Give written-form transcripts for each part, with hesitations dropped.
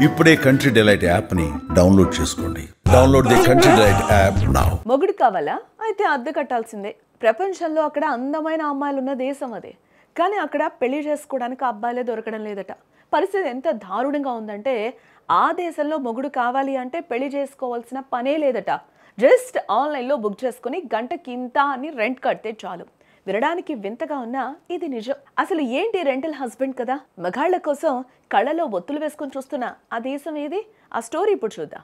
ఇప్పుడే country delight app ని download చేసుకోండి. Download the country delight app now. మొగుడు కావాలా? అయితే అద్దె కట్టాల్సిందే. ప్రపంచంలో అక్కడ అందమైన అమ్మాయిలు ఉన్న దేశం అదే. కానీ అక్కడ పెళ్లి చేసుకోవడానికి అబ్బాయిలే దొరకడం లేదట. పరిస్థితి ఎంత దారుణంగా ఉందంటే ఆ దేశంలో మొగుడు కావాలి అంటే పెళ్లి చేసుకోవాల్సిన పనే లేదట. జస్ట్ ఆన్లైన్లో బుక్ చేసుకుని గంటకింత అని రెంట్ కడితే చాలు. వినడానికి వింతగా ఉన్నా ఇది నిజం. అసలు ఏంటి రెంటల్ హస్బెండ్ కదా? మగాళ్ల కోసం కళ్ళలో ఒత్తులు వేసుకొని చూస్తున్నా ఆ దేశం ఏది? ఆ స్టోరీ ఇప్పుడు చూద్దాం.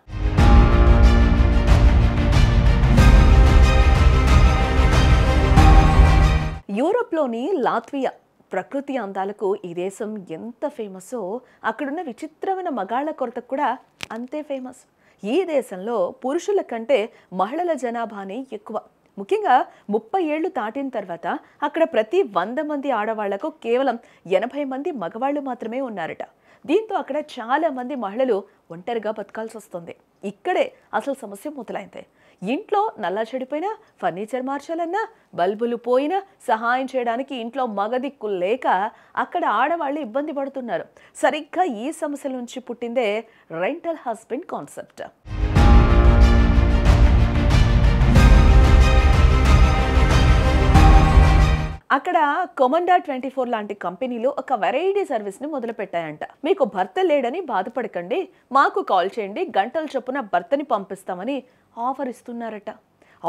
యూరోప్లోని లాత్వియా ప్రకృతి అందాలకు ఈ దేశం ఎంత ఫేమస్సో అక్కడున్న విచిత్రమైన మగాళ్ల కొరతకు కూడా అంతే ఫేమస్. ఈ దేశంలో పురుషుల కంటే మహిళల జనాభానే ఎక్కువ. ముఖ్యంగా 30 ఏళ్లు దాటిన తర్వాత అక్కడ ప్రతి 100 మంది ఆడవాళ్లకు కేవలం 80 మంది మగవాళ్లు మాత్రమే ఉన్నారట. దీంతో అక్కడ చాలా మంది మహిళలు ఒంటరిగా బతకాల్సి వస్తుంది. ఇక్కడే అసలు సమస్య మొదలైంది. ఇంట్లో నల్లా చెడిపోయినా, ఫర్నిచర్ మార్చాలన్నా, బల్బులు పోయినా సహాయం చేయడానికి ఇంట్లో మగదిక్కు లేక అక్కడ ఆడవాళ్ళు ఇబ్బంది పడుతున్నారు. సరిగ్గా ఈ సమస్యల నుంచి పుట్టిందే రెంటల్ హస్బెండ్ కాన్సెప్ట్. అక్కడ కొమండా 24 లాంటి కంపెనీలు ఒక వెరైటీ సర్వీస్ని మొదలుపెట్టాయంట. మీకు భర్త లేడని బాధపడకండి, మాకు కాల్ చేయండి, గంటల చొప్పున భర్తని పంపిస్తామని ఆఫర్ ఇస్తున్నారట.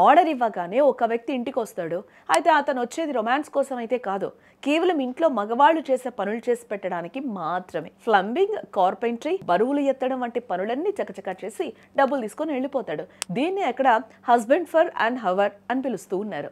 ఆర్డర్ ఇవ్వగానే ఒక వ్యక్తి ఇంటికి వస్తాడు. అయితే అతను వచ్చేది రొమాన్స్ కోసం అయితే కాదు, కేవలం ఇంట్లో మగవాళ్ళు చేసే పనులు చేసి పెట్టడానికి మాత్రమే. ప్లంబింగ్, కార్పెంట్రీ, బరువులు ఎత్తడం వంటి పనులన్నీ చకచకా చేసి డబ్బులు తీసుకొని వెళ్ళిపోతాడు. దీన్ని అక్కడ హస్బెండ్ ఫర్ అండ్ హవర్ అని పిలుస్తూ ఉన్నారు.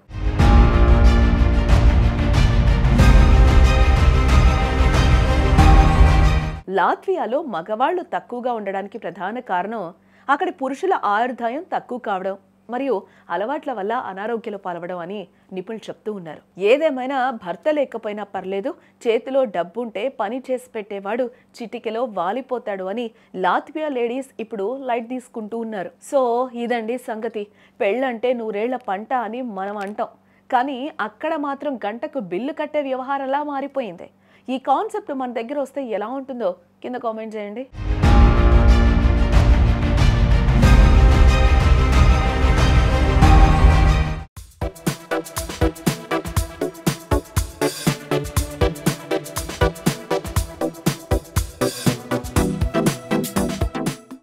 లాత్వియాలో మగవాళ్లు తక్కువగా ఉండడానికి ప్రధాన కారణం అక్కడి పురుషుల ఆయుర్దాయం తక్కువ కావడం మరియు అలవాట్ల వల్ల అనారోగ్యాలు పాల్వడం అని నిపుణులు చెప్తూ ఉన్నారు. ఏదేమైనా భర్త లేకపోయినా పర్లేదు, చేతిలో డబ్బుంటే పని చేసి పెట్టేవాడు చిటికెలో వాలిపోతాడు అని లాత్వియా లేడీస్ ఇప్పుడు లైట్ తీసుకుంటూ ఉన్నారు. సో ఇదండి సంగతి. పెళ్ళంటే 100 ఏళ్ల పంట అని మనం అంటాం, కానీ అక్కడ మాత్రం గంటకు బిల్లు కట్టే వ్యవహారంలా మారిపోయింది. ఈ కాన్సెప్ట్ మన దగ్గర వస్తే ఎలా ఉంటుందో కింద కామెంట్ చేయండి.